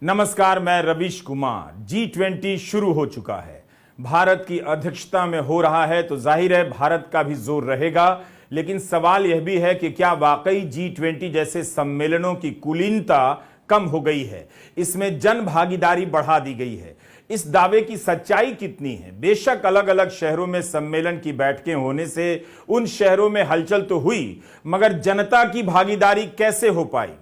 नमस्कार, मैं रवीश कुमार। G20 शुरू हो चुका है। भारत की अध्यक्षता में हो रहा है तो जाहिर है भारत का भी जोर रहेगा, लेकिन सवाल यह भी है कि क्या वाकई G20 जैसे सम्मेलनों की कुलीनता कम हो गई है, इसमें जन भागीदारी बढ़ा दी गई है। इस दावे की सच्चाई कितनी है? बेशक अलग अलग शहरों में सम्मेलन की बैठकें होने से उन शहरों में हलचल तो हुई, मगर जनता की भागीदारी कैसे हो पाई?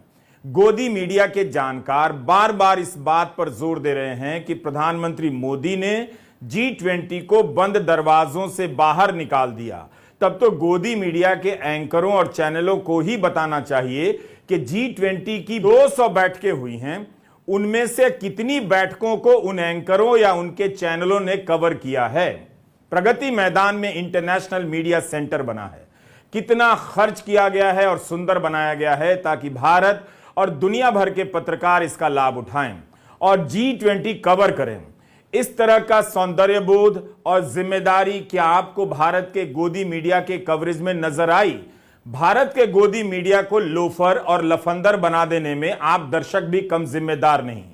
गोदी मीडिया के जानकार बार बार इस बात पर जोर दे रहे हैं कि प्रधानमंत्री मोदी ने G20 को बंद दरवाजों से बाहर निकाल दिया। तब तो गोदी मीडिया के एंकरों और चैनलों को ही बताना चाहिए कि G20 की 200 बैठकें हुई हैं, उनमें से कितनी बैठकों को उन एंकरों या उनके चैनलों ने कवर किया है। प्रगति मैदान में इंटरनेशनल मीडिया सेंटर बना है, कितना खर्च किया गया है और सुंदर बनाया गया है ताकि भारत और दुनिया भर के पत्रकार इसका लाभ उठाएं और G20 कवर करें। इस तरह का सौंदर्य बोध और जिम्मेदारी क्या आपको भारत के गोदी मीडिया के कवरेज में नजर आई? भारत के गोदी मीडिया को लोफर और लफंदर बना देने में आप दर्शक भी कम जिम्मेदार नहीं।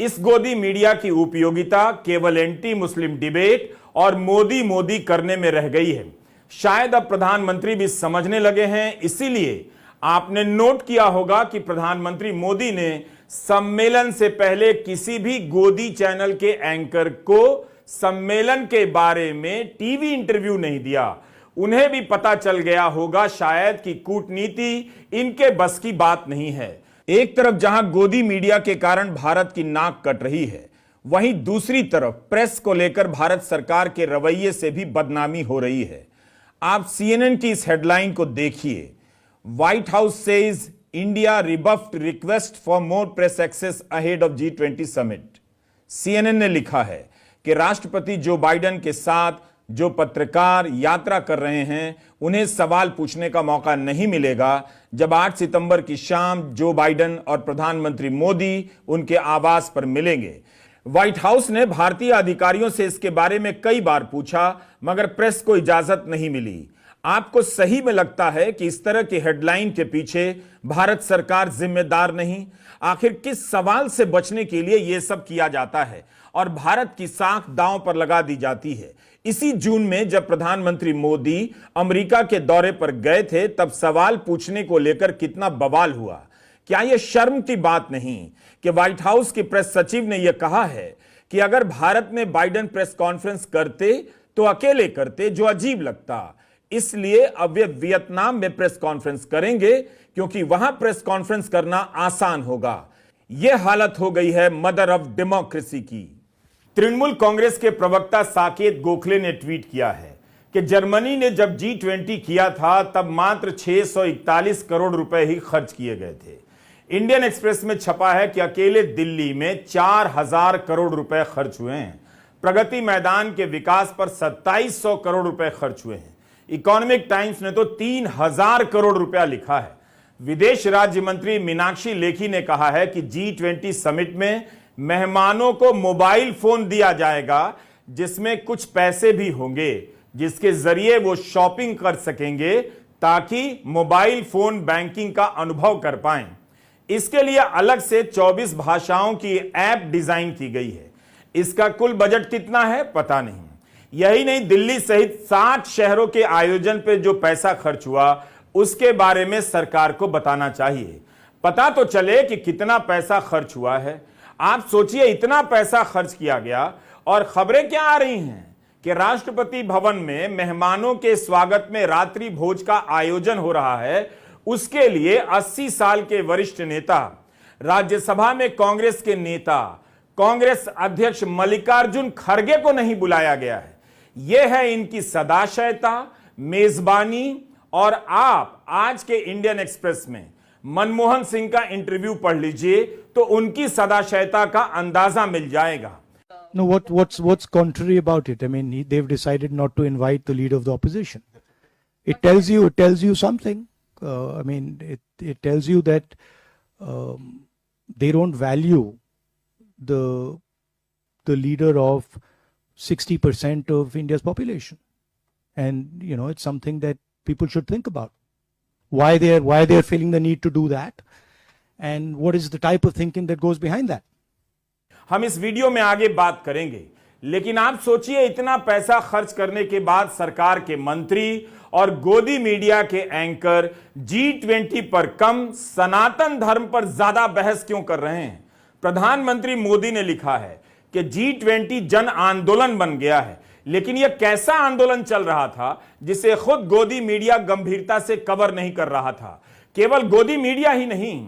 इस गोदी मीडिया की उपयोगिता केवल एंटी मुस्लिम डिबेट और मोदी मोदी करने में रह गई है। शायद अब प्रधानमंत्री भी समझने लगे हैं, इसीलिए आपने नोट किया होगा कि प्रधानमंत्री मोदी ने सम्मेलन से पहले किसी भी गोदी चैनल के एंकर को सम्मेलन के बारे में टीवी इंटरव्यू नहीं दिया। उन्हें भी पता चल गया होगा शायद कि कूटनीति इनके बस की बात नहीं है। एक तरफ जहां गोदी मीडिया के कारण भारत की नाक कट रही है, वहीं दूसरी तरफ प्रेस को लेकर भारत सरकार के रवैये से भी बदनामी हो रही है। आप CNN की इस हेडलाइन को देखिए, White House says India rebuffed request for more press access ahead of G20 समिट। CNN ने लिखा है कि राष्ट्रपति जो बाइडेन के साथ जो पत्रकार यात्रा कर रहे हैं उन्हें सवाल पूछने का मौका नहीं मिलेगा जब 8 सितंबर की शाम जो बाइडेन और प्रधानमंत्री मोदी उनके आवास पर मिलेंगे। व्हाइट हाउस ने भारतीय अधिकारियों से इसके बारे में कई बार पूछा, मगर प्रेस को इजाजत नहीं मिली। आपको सही में लगता है कि इस तरह की हेडलाइन के पीछे भारत सरकार जिम्मेदार नहीं? आखिर किस सवाल से बचने के लिए यह सब किया जाता है और भारत की साख दांव पर लगा दी जाती है? इसी जून में जब प्रधानमंत्री मोदी अमेरिका के दौरे पर गए थे, तब सवाल पूछने को लेकर कितना बवाल हुआ। क्या यह शर्म की बात नहीं कि व्हाइट हाउस की प्रेस सचिव ने यह कहा है कि अगर भारत में बाइडेन प्रेस कॉन्फ्रेंस करते तो अकेले करते, जो अजीब लगता। इसलिए अब वे वियतनाम में प्रेस कॉन्फ्रेंस करेंगे क्योंकि वहां प्रेस कॉन्फ्रेंस करना आसान होगा। यह हालत हो गई है मदर ऑफ डेमोक्रेसी की। तृणमूल कांग्रेस के प्रवक्ता साकेत गोखले ने ट्वीट किया है कि जर्मनी ने जब G20 किया था तब मात्र 641 करोड़ रुपए ही खर्च किए गए थे। इंडियन एक्सप्रेस में छपा है कि अकेले दिल्ली में 4000 करोड़ रुपए खर्च हुए हैं। प्रगति मैदान के विकास पर 2700 करोड़ रुपए खर्च हुए हैं। इकोनॉमिक टाइम्स ने तो 3000 करोड़ रुपया लिखा है। विदेश राज्य मंत्री मीनाक्षी लेखी ने कहा है कि G20 समिट में मेहमानों को मोबाइल फोन दिया जाएगा जिसमें कुछ पैसे भी होंगे, जिसके जरिए वो शॉपिंग कर सकेंगे ताकि मोबाइल फोन बैंकिंग का अनुभव कर पाएं। इसके लिए अलग से 24 भाषाओं की ऐप डिजाइन की गई है। इसका कुल बजट कितना है पता नहीं। यही नहीं, दिल्ली सहित 60 शहरों के आयोजन पे जो पैसा खर्च हुआ उसके बारे में सरकार को बताना चाहिए। पता तो चले कि कितना पैसा खर्च हुआ है। आप सोचिए, इतना पैसा खर्च किया गया और खबरें क्या आ रही हैं कि राष्ट्रपति भवन में मेहमानों के स्वागत में रात्रि भोज का आयोजन हो रहा है। उसके लिए 80 साल के वरिष्ठ नेता, राज्यसभा में कांग्रेस के नेता, कांग्रेस अध्यक्ष मल्लिकार्जुन खड़गे को नहीं बुलाया गया है। यह है इनकी सदाशयता, मेजबानी। और आप आज के इंडियन एक्सप्रेस में मनमोहन सिंह का इंटरव्यू पढ़ लीजिए तो उनकी सदाशयता का अंदाजा मिल जाएगा। No, what's contrary about it? I mean, they've decided not to invite the leader of the opposition. It tells you something. I mean, it tells you that they don't value the leader of 60% of India's population, and it's something that people should think about. Why they're feeling the need to do that, and what is the type of thinking that goes behind that? हम इस video में आगे बात करेंगे। लेकिन आप सोचिए, इतना पैसा खर्च करने के बाद सरकार के मंत्री और गोदी मीडिया के एंकर G20 पर कम, सनातन धर्म पर ज्यादा बहस क्यों कर रहे हैं। प्रधानमंत्री मोदी ने लिखा है कि G20 जन आंदोलन बन गया है, लेकिन यह कैसा आंदोलन चल रहा था जिसे खुद गोदी मीडिया गंभीरता से कवर नहीं कर रहा था। केवल गोदी मीडिया ही नहीं,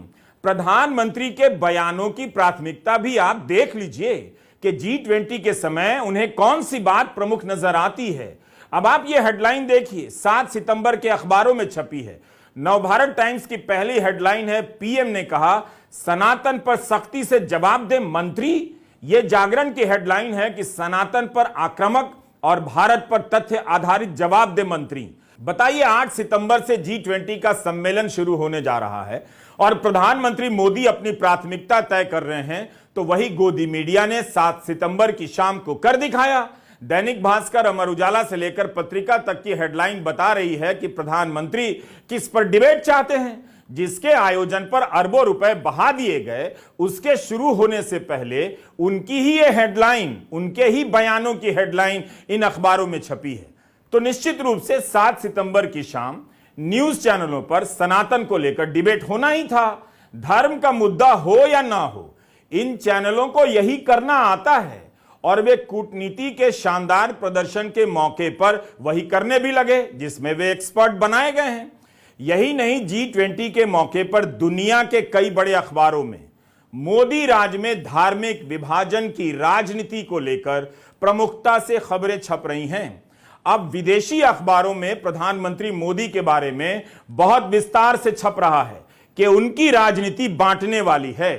प्रधानमंत्री के बयानों की प्राथमिकता भी आप देख लीजिए कि G20 के समय उन्हें कौन सी बात प्रमुख नजर आती है। अब आप ये हेडलाइन देखिए, 7 सितंबर के अखबारों में छपी है। नवभारत टाइम्स की पहली हेडलाइन है, पीएम ने कहा सनातन पर सख्ती से जवाब दे मंत्री। यह जागरण की हेडलाइन है कि सनातन पर आक्रामक और भारत पर तथ्य आधारित जवाब दे मंत्री। बताइए, 8 सितंबर से G20 का सम्मेलन शुरू होने जा रहा है और प्रधानमंत्री मोदी अपनी प्राथमिकता तय कर रहे हैं, तो वही गोदी मीडिया ने 7 सितंबर की शाम को कर दिखाया। दैनिक भास्कर, अमर उजाला से लेकर पत्रिका तक की हेडलाइन बता रही है कि प्रधानमंत्री किस पर डिबेट चाहते हैं। जिसके आयोजन पर अरबों रुपए बहा दिए गए, उसके शुरू होने से पहले उनकी ही ये हेडलाइन, उनके ही बयानों की हेडलाइन इन अखबारों में छपी है। तो निश्चित रूप से 7 सितंबर की शाम न्यूज चैनलों पर सनातन को लेकर डिबेट होना ही था। धर्म का मुद्दा हो या ना हो, इन चैनलों को यही करना आता है और वे कूटनीति के शानदार प्रदर्शन के मौके पर वही करने भी लगे जिसमें वे एक्सपर्ट बनाए गए हैं। यही नहीं, G20 के मौके पर दुनिया के कई बड़े अखबारों में मोदी राज में धार्मिक विभाजन की राजनीति को लेकर प्रमुखता से खबरें छप रही हैं। अब विदेशी अखबारों में प्रधानमंत्री मोदी के बारे में बहुत विस्तार से छप रहा है कि उनकी राजनीति बांटने वाली है।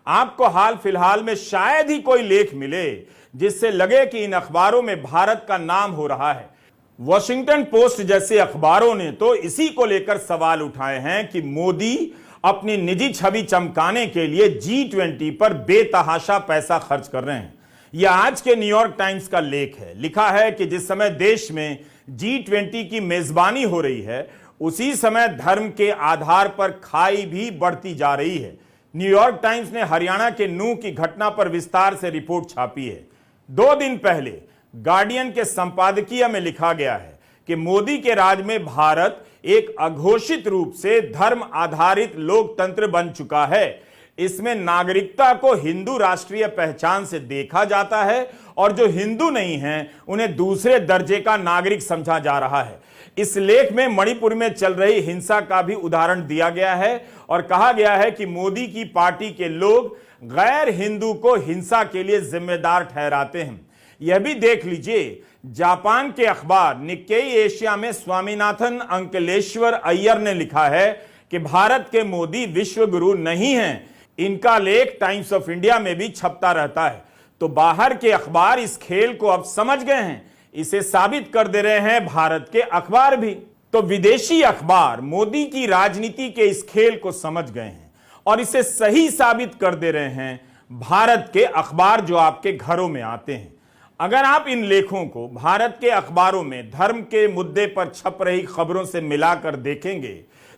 आपको हाल फिलहाल में शायद ही कोई लेख मिले जिससे लगे कि इन अखबारों में भारत का नाम हो रहा है। वॉशिंगटन पोस्ट जैसे अखबारों ने तो इसी को लेकर सवाल उठाए हैं कि मोदी अपनी निजी छवि चमकाने के लिए G20 पर बेतहाशा पैसा खर्च कर रहे हैं। यह आज के न्यूयॉर्क टाइम्स का लेख है। लिखा है कि जिस समय देश में G20 की मेजबानी हो रही है, उसी समय धर्म के आधार पर खाई भी बढ़ती जा रही है। न्यूयॉर्क टाइम्स ने हरियाणा के नूह की घटना पर विस्तार से रिपोर्ट छापी है। 2 दिन पहले गार्डियन के संपादकीय में लिखा गया है कि मोदी के राज में भारत एक अघोषित रूप से धर्म आधारित लोकतंत्र बन चुका है। इसमें नागरिकता को हिंदू राष्ट्रीय पहचान से देखा जाता है और जो हिंदू नहीं हैं उन्हें दूसरे दर्जे का नागरिक समझा जा रहा है। इस लेख में मणिपुर में चल रही हिंसा का भी उदाहरण दिया गया है और कहा गया है कि मोदी की पार्टी के लोग गैर हिंदू को हिंसा के लिए जिम्मेदार ठहराते हैं। यह भी देख लीजिए, जापान के अखबार निक्केई एशिया में स्वामीनाथन अंकलेश्वर अय्यर ने लिखा है कि भारत के मोदी विश्व गुरु नहीं हैं। इनका लेख टाइम्स ऑफ इंडिया में भी छपता रहता है। तो बाहर के अखबार इस खेल को अब समझ गए हैं। इसे साबित कर दे रहे हैं भारत के अखबार भी। तो विदेशी अखबार मोदी की राजनीति के इस खेल को समझ गए हैं और इसे सही साबित कर दे रहे हैं भारत के अखबार जो आपके घरों में आते हैं। अगर आप इन लेखों को भारत के अखबारों में धर्म के मुद्दे पर छप रही खबरों से मिलाकर देखेंगे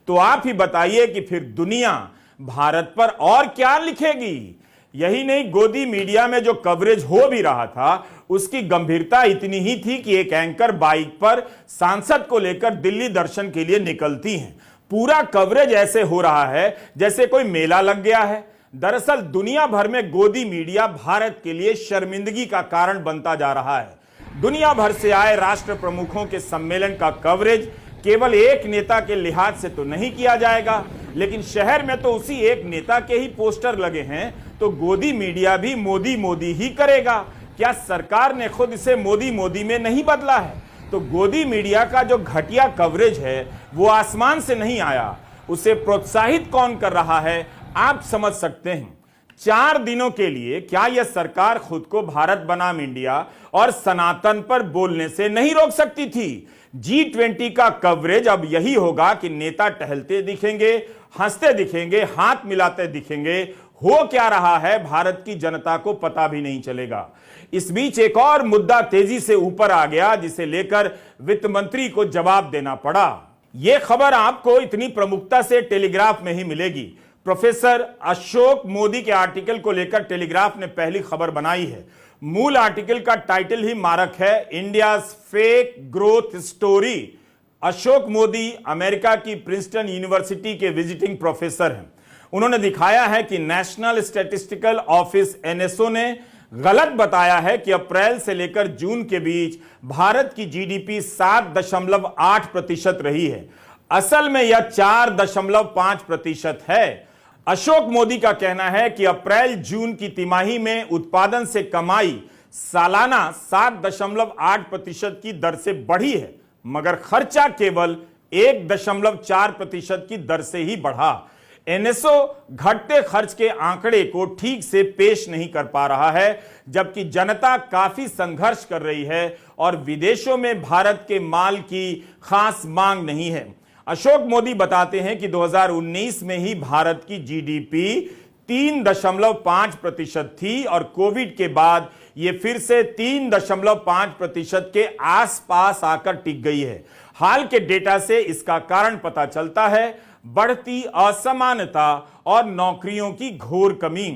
तो आप ही बताइए कि फिर दुनिया भारत पर और क्या लिखेगी। यही नहीं, गोदी मीडिया में जो कवरेज हो भी रहा था उसकी गंभीरता इतनी ही थी कि एक एंकर बाइक पर सांसद को लेकर दिल्ली दर्शन के लिए निकलती हैं। पूरा कवरेज ऐसे हो रहा है जैसे कोई मेला लग गया है। दरअसल दुनिया भर में गोदी मीडिया भारत के लिए शर्मिंदगी का कारण बनता जा रहा है। दुनिया भर से आए राष्ट्र प्रमुखों के सम्मेलन का कवरेज केवल एक नेता के लिहाज से तो नहीं किया जाएगा, लेकिन शहर में तो उसी एक नेता के ही पोस्टर लगे हैं, तो गोदी मीडिया भी मोदी मोदी ही करेगा। क्या सरकार ने खुद इसे मोदी मोदी में नहीं बदला है? तो गोदी मीडिया का जो घटिया कवरेज है वो आसमान से नहीं आया, उसे प्रोत्साहित कौन कर रहा है आप समझ सकते हैं। 4 दिनों के लिए क्या यह सरकार खुद को भारत बनाम इंडिया और सनातन पर बोलने से नहीं रोक सकती थी? G20 का कवरेज अब यही होगा कि नेता टहलते दिखेंगे, हंसते दिखेंगे, हाथ मिलाते दिखेंगे। हो क्या रहा है भारत की जनता को पता भी नहीं चलेगा। इस बीच एक और मुद्दा तेजी से ऊपर आ गया जिसे लेकर वित्त मंत्री को जवाब देना पड़ा। यह खबर आपको इतनी प्रमुखता से टेलीग्राफ में ही मिलेगी। प्रोफेसर अशोक मोदी के आर्टिकल को लेकर टेलीग्राफ ने पहली खबर बनाई है। मूल आर्टिकल का टाइटल ही मारक है, India's fake growth story. Ashok Modi America की प्रिंसटन यूनिवर्सिटी के विजिटिंग प्रोफेसर हैं। उन्होंने दिखाया है कि नेशनल स्टैटिस्टिकल ऑफिस एनएसओ ने गलत बताया है कि अप्रैल से लेकर जून के बीच भारत की जीडीपी 7.8% रही है। असल में यह 4.5% है। अशोक मोदी का कहना है कि अप्रैल जून की तिमाही में उत्पादन से कमाई सालाना 7.8% की दर से बढ़ी है, मगर खर्चा केवल 1.4% की दर से ही बढ़ा। एनएसओ घटते खर्च के आंकड़े को ठीक से पेश नहीं कर पा रहा है, जबकि जनता काफी संघर्ष कर रही है और विदेशों में भारत के माल की खास मांग नहीं है। अशोक मोदी बताते हैं कि 2019 में ही भारत की जीडीपी 3.5% थी और कोविड के बाद यह फिर से 3.5% के आसपास आकर टिक गई है। हाल के डेटा से इसका कारण पता चलता है, बढ़ती असमानता और नौकरियों की घोर कमी।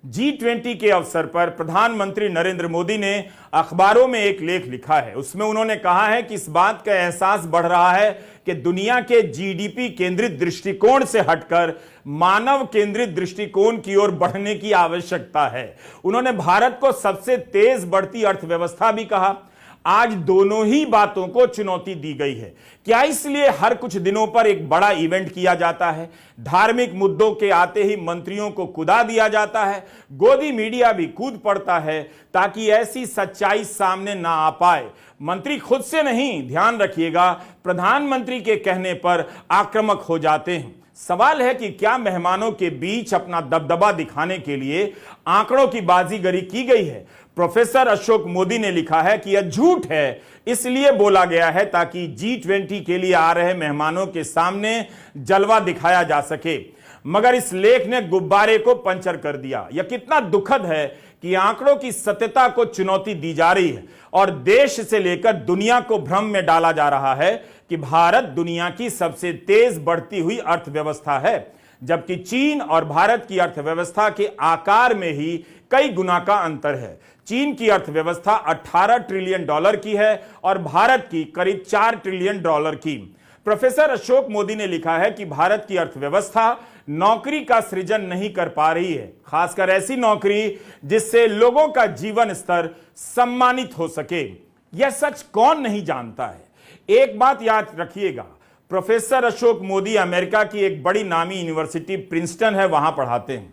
G20 के अवसर पर प्रधानमंत्री नरेंद्र मोदी ने अखबारों में एक लेख लिखा है। उसमें उन्होंने कहा है कि इस बात का एहसास बढ़ रहा है कि दुनिया के जीडीपी केंद्रित दृष्टिकोण से हटकर मानव केंद्रित दृष्टिकोण की ओर बढ़ने की आवश्यकता है। उन्होंने भारत को सबसे तेज बढ़ती अर्थव्यवस्था भी कहा। आज दोनों ही बातों को चुनौती दी गई है। क्या इसलिए हर कुछ दिनों पर एक बड़ा इवेंट किया जाता है? धार्मिक मुद्दों के आते ही मंत्रियों को कुदा दिया जाता है। गोदी मीडिया भी कूद पड़ता है ताकि ऐसी सच्चाई सामने ना आ पाए। मंत्री खुद से नहीं, ध्यान रखिएगा, प्रधानमंत्री के कहने पर आक्रामक हो जाते हैं। सवाल है कि क्या मेहमानों के बीच अपना दबदबा दिखाने के लिए आंकड़ों की बाजीगरी की गई है? प्रोफेसर अशोक मोदी ने लिखा है कि यह झूठ है, इसलिए बोला गया है ताकि G20 के लिए आ रहे मेहमानों के सामने जलवा दिखाया जा सके। मगर इस लेख ने गुब्बारे को पंचर कर दिया। यह कितना दुखद है कि आंकड़ों की सत्यता को चुनौती दी जा रही है और देश से लेकर दुनिया को भ्रम में डाला जा रहा है कि भारत दुनिया की सबसे तेज बढ़ती हुई अर्थव्यवस्था है, जबकि चीन और भारत की अर्थव्यवस्था के आकार में ही कई गुना का अंतर है। चीन की अर्थव्यवस्था 18 ट्रिलियन डॉलर की है और भारत की करीब 4 ट्रिलियन डॉलर की। प्रोफेसर अशोक मोदी ने लिखा है कि भारत की अर्थव्यवस्था नौकरी का सृजन नहीं कर पा रही है, खासकर ऐसी नौकरी जिससे लोगों का जीवन स्तर सम्मानित हो सके। यह सच कौन नहीं जानता है? एक बात याद रखिएगा, प्रोफेसर अशोक मोदी अमेरिका की एक बड़ी नामी यूनिवर्सिटी प्रिंसटन है, वहां पढ़ाते हैं।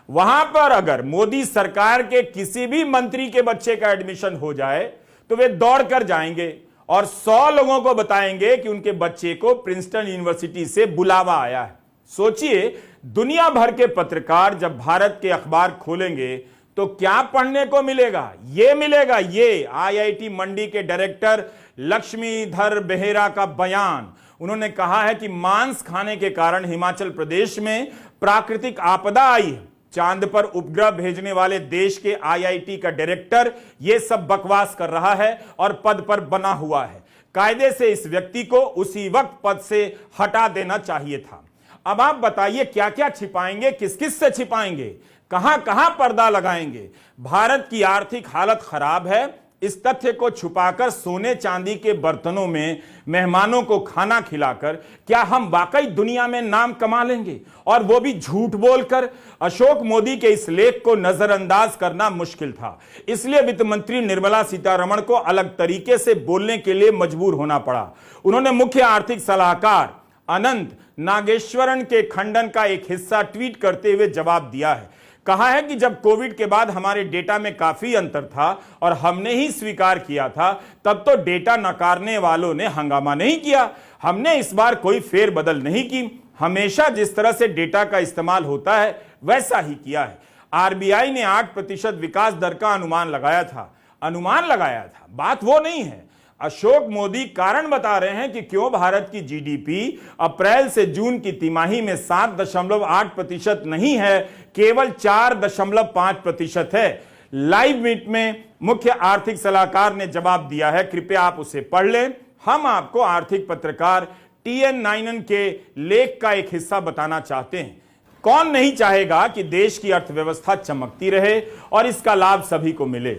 वहां पर अगर मोदी सरकार के किसी भी मंत्री के बच्चे का एडमिशन हो जाए तो वे दौड़ कर जाएंगे और 100 लोगों को बताएंगे कि उनके बच्चे को प्रिंसटन यूनिवर्सिटी से बुलावा आया है। सोचिए, दुनिया भर के पत्रकार जब भारत के अखबार खोलेंगे तो क्या पढ़ने को मिलेगा? ये मिलेगा ये IIT मंडी के डायरेक्टर लक्ष्मीधर बेहेरा का बयान। उन्होंने कहा है कि मांस खाने के कारण हिमाचल प्रदेश में प्राकृतिक आपदा आई है। चांद पर उपग्रह भेजने वाले देश के IIT का डायरेक्टर यह सब बकवास कर रहा है और पद पर बना हुआ है। कायदे से इस व्यक्ति को उसी वक्त पद से हटा देना चाहिए था। अब आप बताइए, क्या क्या छिपाएंगे, किस किस से छिपाएंगे, कहां कहां पर्दा लगाएंगे? भारत की आर्थिक हालत खराब है, इस तथ्य को छुपाकर सोने चांदी के बर्तनों में मेहमानों को खाना खिलाकर क्या हम वाकई दुनिया में नाम कमा लेंगे, और वो भी झूठ बोलकर? अशोक मोदी के इस लेख को नजरअंदाज करना मुश्किल था, इसलिए वित्त मंत्री निर्मला सीतारमण को अलग तरीके से बोलने के लिए मजबूर होना पड़ा। उन्होंने मुख्य आर्थिक सलाहकार अनंत नागेश्वरन के खंडन का एक हिस्सा ट्वीट करते हुए जवाब दिया है। कहा है कि जब कोविड के बाद हमारे डेटा में काफी अंतर था और हमने ही स्वीकार किया था, तब तो डेटा नकारने वालों ने हंगामा नहीं किया। हमने इस बार कोई फेरबदल नहीं की, हमेशा जिस तरह से डेटा का इस्तेमाल होता है वैसा ही किया है। RBI ने 8% विकास दर का अनुमान लगाया था, बात वो नहीं है। अशोक मोदी कारण बता रहे हैं कि क्यों भारत की जीडीपी अप्रैल से जून की तिमाही में 7.8% नहीं है, केवल 4.5% है। लाइव मीट में मुख्य आर्थिक सलाहकार ने जवाब दिया है, कृपया आप उसे पढ़ लें। हम आपको आर्थिक पत्रकार TN नाइनन के लेख का एक हिस्सा बताना चाहते हैं। कौन नहीं चाहेगा कि देश की अर्थव्यवस्था चमकती रहे और इसका लाभ सभी को मिले,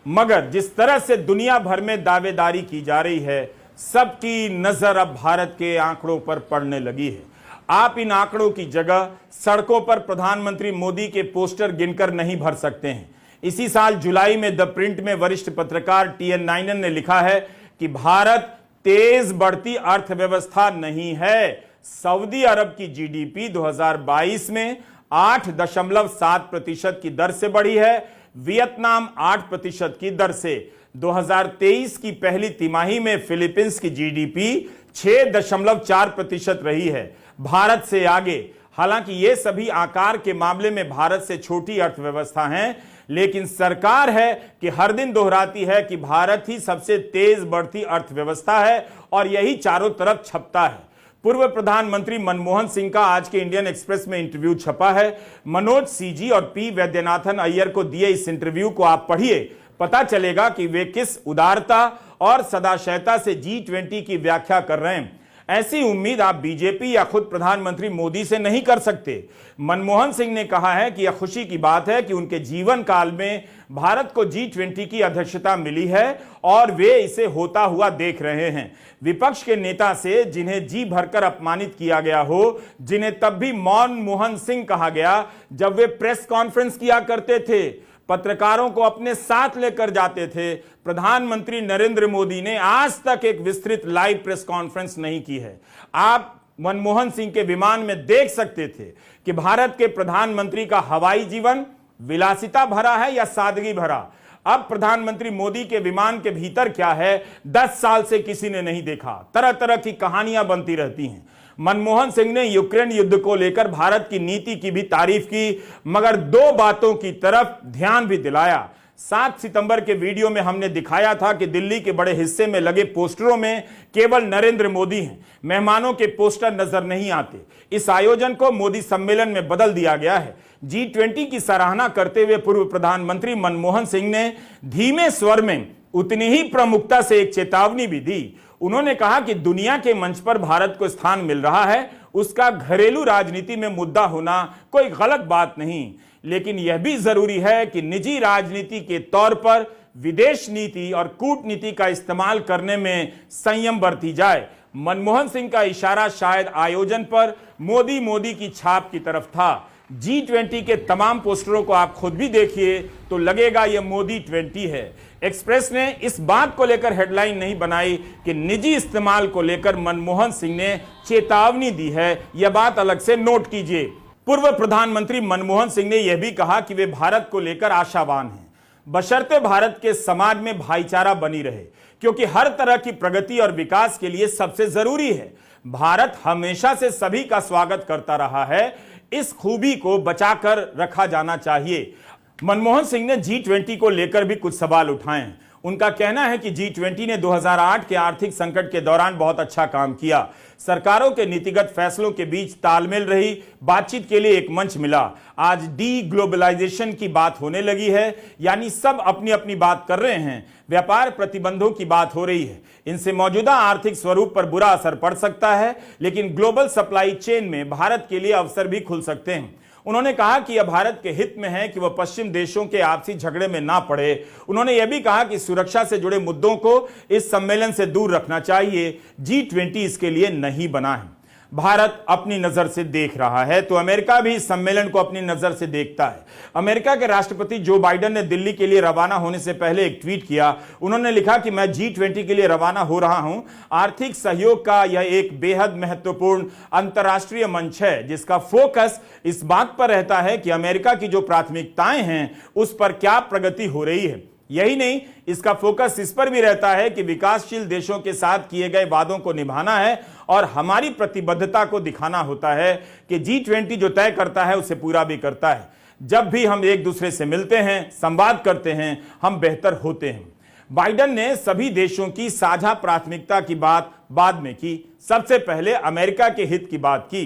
मगर जिस तरह से दुनिया भर में दावेदारी की जा रही है, सबकी नजर अब भारत के आंकड़ों पर पड़ने लगी है। आप इन आंकड़ों की जगह सड़कों पर प्रधानमंत्री मोदी के पोस्टर गिनकर नहीं भर सकते हैं। इसी साल जुलाई में द प्रिंट में वरिष्ठ पत्रकार टीएन नायनन ने लिखा है कि भारत तेज बढ़ती अर्थव्यवस्था नहीं है। सऊदी अरब की जीडीपी 2022 में 8.7% की दर से बढ़ी है, वियतनाम 8% की दर से। 2023 की पहली तिमाही में फिलीपींस की जीडीपी 6.4% रही है, भारत से आगे। हालांकि ये सभी आकार के मामले में भारत से छोटी अर्थव्यवस्था हैं, लेकिन सरकार है कि हर दिन दोहराती है कि भारत ही सबसे तेज बढ़ती अर्थव्यवस्था है और यही चारों तरफ छपता है। पूर्व प्रधानमंत्री मनमोहन सिंह का आज के इंडियन एक्सप्रेस में इंटरव्यू छपा है। मनोज सीजी और पी वैद्यनाथन अय्यर को दिए इस इंटरव्यू को आप पढ़िए, पता चलेगा कि वे किस उदारता और सदाशयता से G20 की व्याख्या कर रहे हैं। ऐसी उम्मीद आप बीजेपी या खुद प्रधानमंत्री मोदी से नहीं कर सकते। मनमोहन सिंह ने कहा है कि यह खुशी की बात है कि उनके जीवन काल में भारत को G20 की अध्यक्षता मिली है और वे इसे होता हुआ देख रहे हैं। विपक्ष के नेता से जिन्हें जी भरकर अपमानित किया गया हो, जिन्हें तब भी मनमोहन सिंह कहा गया जब वे प्रेस कॉन्फ्रेंस किया करते थे, पत्रकारों को अपने साथ लेकर जाते थे, प्रधानमंत्री नरेंद्र मोदी ने आज तक एक विस्तृत लाइव प्रेस कॉन्फ्रेंस नहीं की है। आप मनमोहन सिंह के विमान में देख सकते थे कि भारत के प्रधानमंत्री का हवाई जीवन विलासिता भरा है या सादगी भरा। अब प्रधानमंत्री मोदी के विमान के भीतर क्या है, 10 साल से किसी ने नहीं देखा। तरह तरह की कहानियां बनती रहती हैं। मनमोहन सिंह ने यूक्रेन युद्ध को लेकर भारत की नीति की भी तारीफ की, मगर दो बातों की तरफ ध्यान भी दिलाया। 7 सितंबर के वीडियो में हमने दिखाया था कि दिल्ली के बड़े हिस्से में लगे पोस्टरों में केवल नरेंद्र मोदी हैं, मेहमानों के पोस्टर नजर नहीं आते। इस आयोजन को मोदी सम्मेलन में बदल दिया गया है। G20 की सराहना करते हुए पूर्व प्रधानमंत्री मनमोहन सिंह ने धीमे स्वर में उतनी ही प्रमुखता से एक चेतावनी भी दी। उन्होंने कहा कि दुनिया के मंच पर भारत को स्थान मिल रहा है, उसका घरेलू राजनीति में मुद्दा होना कोई गलत बात नहीं, लेकिन यह भी जरूरी है कि निजी राजनीति के तौर पर विदेश नीति और कूटनीति का इस्तेमाल करने में संयम बरती जाए। मनमोहन सिंह का इशारा शायद आयोजन पर मोदी की छाप की तरफ था। G20 के तमाम पोस्टरों को आप खुद भी देखिए तो लगेगा यह मोदी 20 है। एक्सप्रेस ने इस बात को लेकर हेडलाइन नहीं बनाई कि निजी इस्तेमाल को लेकर मनमोहन सिंह ने चेतावनी दी है, यह बात अलग से नोट कीजिए। पूर्व प्रधानमंत्री मनमोहन सिंह ने यह भी कहा कि वे भारत को लेकर आशावान हैं, बशर्ते भारत के समाज में भाईचारा बनी रहे, क्योंकि हर तरह की प्रगति और विकास के लिए सबसे जरूरी है। भारत हमेशा से सभी का स्वागत करता रहा है, इस खूबी को बचाकर रखा जाना चाहिए। मनमोहन सिंह ने G20 को लेकर भी कुछ सवाल उठाए हैं। उनका कहना है कि G20 ने 2008 के आर्थिक संकट के दौरान बहुत अच्छा काम किया। सरकारों के नीतिगत फैसलों के बीच तालमेल रही, बातचीत के लिए एक मंच मिला। आज डी ग्लोबलाइजेशन की बात होने लगी है, यानी सब अपनी अपनी बात कर रहे हैं। व्यापार प्रतिबंधों की बात हो रही है, इनसे मौजूदा आर्थिक स्वरूप पर बुरा असर पड़ सकता है, लेकिन ग्लोबल सप्लाई चेन में भारत के लिए अवसर भी खुल सकते हैं। उन्होंने कहा कि यह भारत के हित में है कि वह पश्चिम देशों के आपसी झगड़े में ना पड़े। उन्होंने यह भी कहा कि सुरक्षा से जुड़े मुद्दों को इस सम्मेलन से दूर रखना चाहिए। G20 इसके लिए नहीं बना है। भारत अपनी नजर से देख रहा है तो अमेरिका भी इस सम्मेलन को अपनी नजर से देखता है। अमेरिका के राष्ट्रपति जो बाइडेन ने दिल्ली के लिए रवाना होने से पहले एक ट्वीट किया। उन्होंने लिखा कि मैं G20 के लिए रवाना हो रहा हूं। आर्थिक सहयोग का यह एक बेहद महत्वपूर्ण अंतर्राष्ट्रीय मंच है, जिसका फोकस इस बात पर रहता है कि अमेरिका की जो प्राथमिकताएं हैं उस पर क्या प्रगति हो रही है। यही नहीं, इसका फोकस इस पर भी रहता है कि विकासशील देशों के साथ किए गए वादों को निभाना है और हमारी प्रतिबद्धता को दिखाना होता है कि G20 जो तय करता है उसे पूरा भी करता है। जब भी हम एक दूसरे से मिलते हैं, संवाद करते हैं, हम बेहतर होते हैं। बाइडेन ने सभी देशों की साझा प्राथमिकता की बात बाद में की, सबसे पहले अमेरिका के हित की बात की।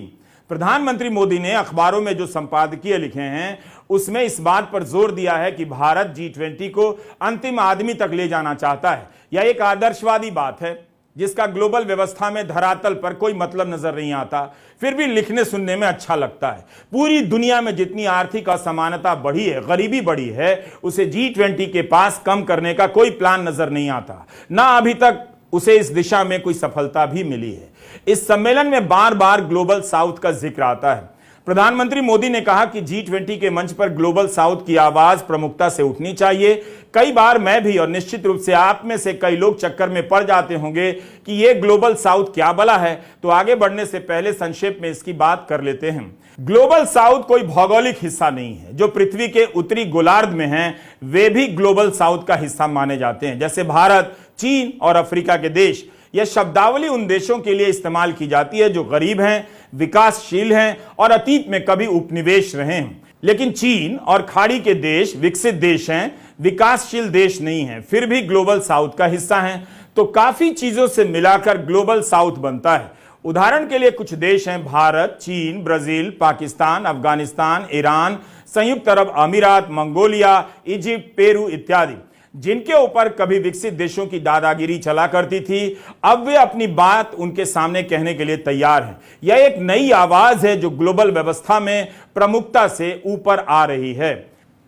प्रधानमंत्री मोदी ने अखबारों में जो संपादकीय लिखे हैं उसमें इस बात पर जोर दिया है कि भारत G20 को अंतिम आदमी तक ले जाना चाहता है। यह एक आदर्शवादी बात है। जिसका ग्लोबल व्यवस्था में धरातल पर कोई मतलब नजर नहीं आता, फिर भी लिखने सुनने में अच्छा लगता है। पूरी दुनिया में जितनी आर्थिक असमानता बढ़ी है, गरीबी बढ़ी है, उसे G20 के पास कम करने का कोई प्लान नजर नहीं आता, ना अभी तक उसे इस दिशा में कोई सफलता भी मिली है। इस सम्मेलन में बार बार ग्लोबल साउथ का जिक्र आता है। प्रधानमंत्री मोदी ने कहा कि G20 के मंच पर ग्लोबल साउथ की आवाज प्रमुखता से उठनी चाहिए। कई बार मैं भी और निश्चित रूप से आप में से कई लोग चक्कर में पड़ जाते होंगे कि यह ग्लोबल साउथ क्या भला है, तो आगे बढ़ने से पहले संक्षेप में इसकी बात कर लेते हैं। ग्लोबल साउथ कोई भौगोलिक हिस्सा नहीं है। जो पृथ्वी के उत्तरी गोलार्ध में हैं, वे भी ग्लोबल साउथ का हिस्सा माने जाते हैं। जैसे भारत, चीन और अफ्रीका के देश। यह शब्दावली उन देशों के लिए इस्तेमाल की जाती है जो गरीब हैं, विकासशील हैं और अतीत में कभी उपनिवेश रहे हैं। लेकिन चीन और खाड़ी के देश विकसित देश हैं, विकासशील देश नहीं हैं, फिर भी ग्लोबल साउथ का हिस्सा हैं। तो काफी चीजों से मिलाकर ग्लोबल साउथ बनता है। उदाहरण के लिए कुछ देश हैं भारत, चीन, ब्राजील, पाकिस्तान, अफगानिस्तान, ईरान, संयुक्त अरब अमीरात, मंगोलिया, इजिप्ट, पेरू इत्यादि, जिनके ऊपर कभी विकसित देशों की दादागिरी चला करती थी। अब वे अपनी बात उनके सामने कहने के लिए तैयार हैं। यह एक नई आवाज है जो ग्लोबल व्यवस्था में प्रमुखता से ऊपर आ रही है।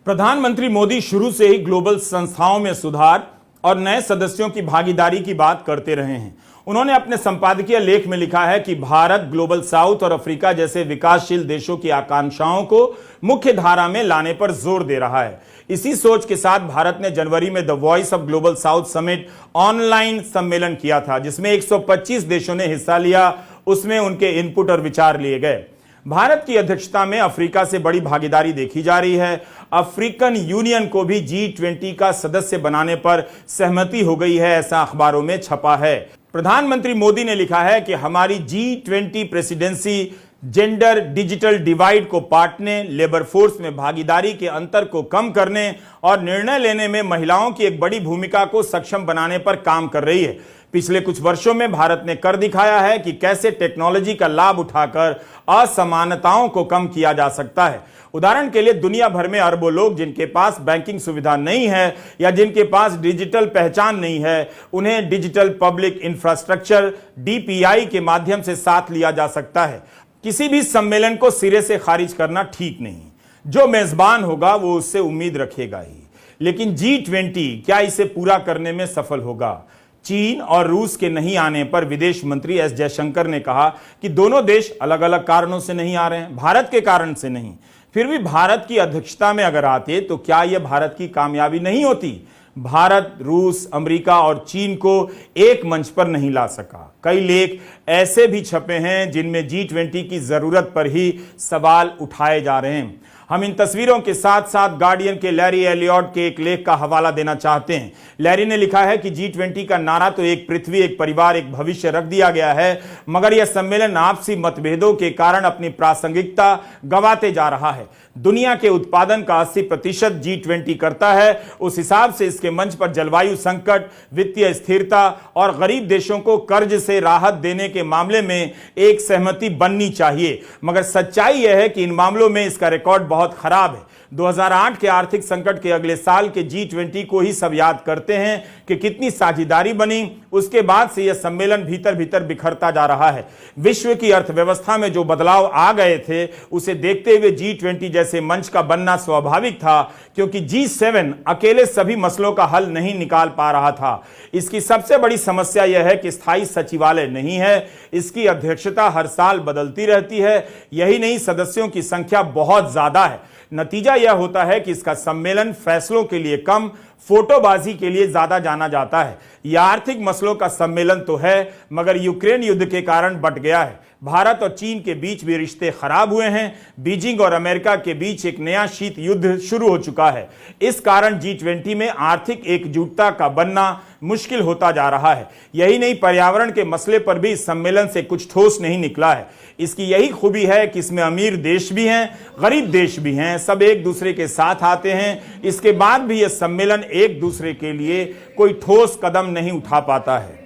प्रधानमंत्री मोदी शुरू से ही ग्लोबल संस्थाओं में सुधार और नए सदस्यों की भागीदारी की बात करते रहे हैं। उन्होंने अपने संपादकीय लेख में लिखा है कि भारत ग्लोबल साउथ और अफ्रीका जैसे विकासशील देशों की आकांक्षाओं को मुख्य धारा में लाने पर जोर दे रहा है। इसी सोच के साथ भारत ने जनवरी में the voice of global south summit online सम्मेलन किया था, जिसमें 125 देशों ने हिस्सा लिया। उसमें उनके इनपुट और विचार लिए गए। भारत की अध्यक्षता में अफ्रीका से बड़ी भागीदारी देखी जा रही है। अफ्रीकन यूनियन को भी G20 का सदस्य बनाने पर सहमति हो गई है, ऐसा अखबारों में छपा है। प्रधानमंत्री मोदी ने लिखा है कि हमारी G20 presidency gender digital divide को पाटने, लेबर फोर्स में भागीदारी के अंतर को कम करने और निर्णय लेने में महिलाओं की एक बड़ी भूमिका को सक्षम बनाने पर काम कर रही है। पिछले कुछ वर्षों में भारत ने कर दिखाया है कि कैसे टेक्नोलॉजी का लाभ उठाकर असमानताओं को कम किया जा सकता है। उदाहरण के लिए दुनिया भर में अरबों लोग जिनके पास बैंकिंग सुविधा नहीं है या जिनके पास डिजिटल पहचान नहीं है, उन्हें डिजिटल पब्लिक इंफ्रास्ट्रक्चर DPI के माध्यम से साथ लिया जा सकता है। किसी भी सम्मेलन को सिरे से खारिज करना ठीक नहीं। जो मेजबान होगा वो उससे उम्मीद रखेगा ही, लेकिन G20 क्या इसे पूरा करने में सफल होगा? चीन और रूस के नहीं आने पर विदेश मंत्री S जयशंकर ने कहा कि दोनों देश अलग अलग कारणों से नहीं आ रहे हैं, भारत के कारण से नहीं। फिर भी भारत की अध्यक्षता में अगर आते तो क्या यह भारत की कामयाबी नहीं होती? भारत, रूस, अमेरिका और चीन को एक मंच पर नहीं ला सका। कई लेख ऐसे भी छपे हैं जिनमें G20 की जरूरत पर ही सवाल उठाए जा रहे हैं। हम इन तस्वीरों के साथ साथ गार्डियन के लैरी एलियट के एक लेख का हवाला देना चाहते हैं। लैरी ने लिखा है कि G20 का नारा तो एक पृथ्वी, एक परिवार, एक भविष्य रख दिया गया है, मगर यह सम्मेलन आपसी मतभेदों के कारण अपनी प्रासंगिकता गंवाते जा रहा है। दुनिया के उत्पादन का 80% G20 करता है। उस हिसाब से इसके मंच पर जलवायु संकट, वित्तीय स्थिरता और गरीब देशों को कर्ज से राहत देने के मामले में एक सहमति बननी चाहिए। मगर सच्चाई यह है कि इन मामलों में इसका रिकॉर्ड बहुत खराब है। 2008 के आर्थिक संकट के अगले साल के G20 को ही सब याद करते हैं कि कितनी साझेदारी बनी। उसके बाद से यह सम्मेलन भीतर भीतर बिखरता जा रहा है। विश्व की अर्थव्यवस्था में जो बदलाव आ गए थे उसे देखते हुए G20 जैसे मंच का बनना स्वाभाविक था, क्योंकि G7 अकेले सभी मसलों का हल नहीं निकाल पा रहा था। इसकी सबसे बड़ी समस्या यह है कि स्थायी सचिवालय नहीं है। इसकी अध्यक्षता हर साल बदलती रहती है। यही नहीं, सदस्यों की संख्या बहुत ज्यादा है। नतीजा यह होता है कि इसका सम्मेलन फैसलों के लिए कम, फोटोबाजी के लिए ज्यादा जाना जाता है। यह आर्थिक मसलों का सम्मेलन तो है, मगर यूक्रेन युद्ध के कारण बट गया है। भारत और चीन के बीच भी रिश्ते खराब हुए हैं। बीजिंग और अमेरिका के बीच एक नया शीत युद्ध शुरू हो चुका है। इस कारण G20 में आर्थिक एकजुटता का बनना मुश्किल होता जा रहा है। यही नहीं, पर्यावरण के मसले पर भी इस सम्मेलन से कुछ ठोस नहीं निकला है। इसकी यही खूबी है कि इसमें अमीर देश भी हैं, गरीब देश भी हैं, सब एक दूसरे के साथ आते हैं। इसके बाद भी यह सम्मेलन एक दूसरे के लिए कोई ठोस कदम नहीं उठा पाता है।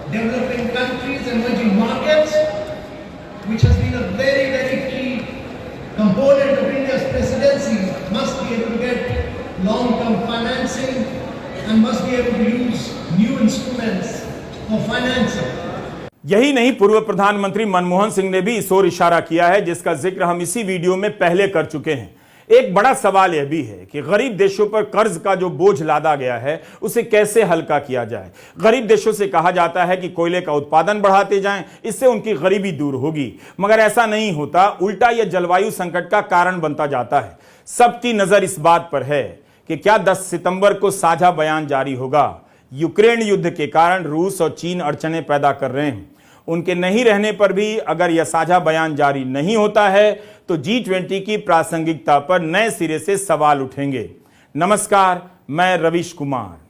Developing countries, emerging markets, which has been a very, very key component of India's presidency, must be able to get long-term financing and must be able to use new instruments for financing. यही नहीं, पूर्व प्रधानमंत्री मनमोहन सिंह ने भी इस ओर इशारा किया है, जिसका जिक्र हम इसी वीडियो में पहले कर चुके हैं। एक बड़ा सवाल यह भी है कि गरीब देशों पर कर्ज का जो बोझ लादा गया है उसे कैसे हल्का किया जाए। गरीब देशों से कहा जाता है कि कोयले का उत्पादन बढ़ाते जाएं, इससे उनकी गरीबी दूर होगी, मगर ऐसा नहीं होता। उल्टा यह जलवायु संकट का कारण बनता जाता है। सबकी नजर इस बात पर है कि क्या 10 सितंबर को साझा बयान जारी होगा। यूक्रेन युद्ध के कारण रूस और चीन अड़चने पैदा कर रहे हैं। उनके नहीं रहने पर भी अगर यह साझा बयान जारी नहीं होता है तो G20 की प्रासंगिकता पर नए सिरे से सवाल उठेंगे। नमस्कार, मैं रवीश कुमार।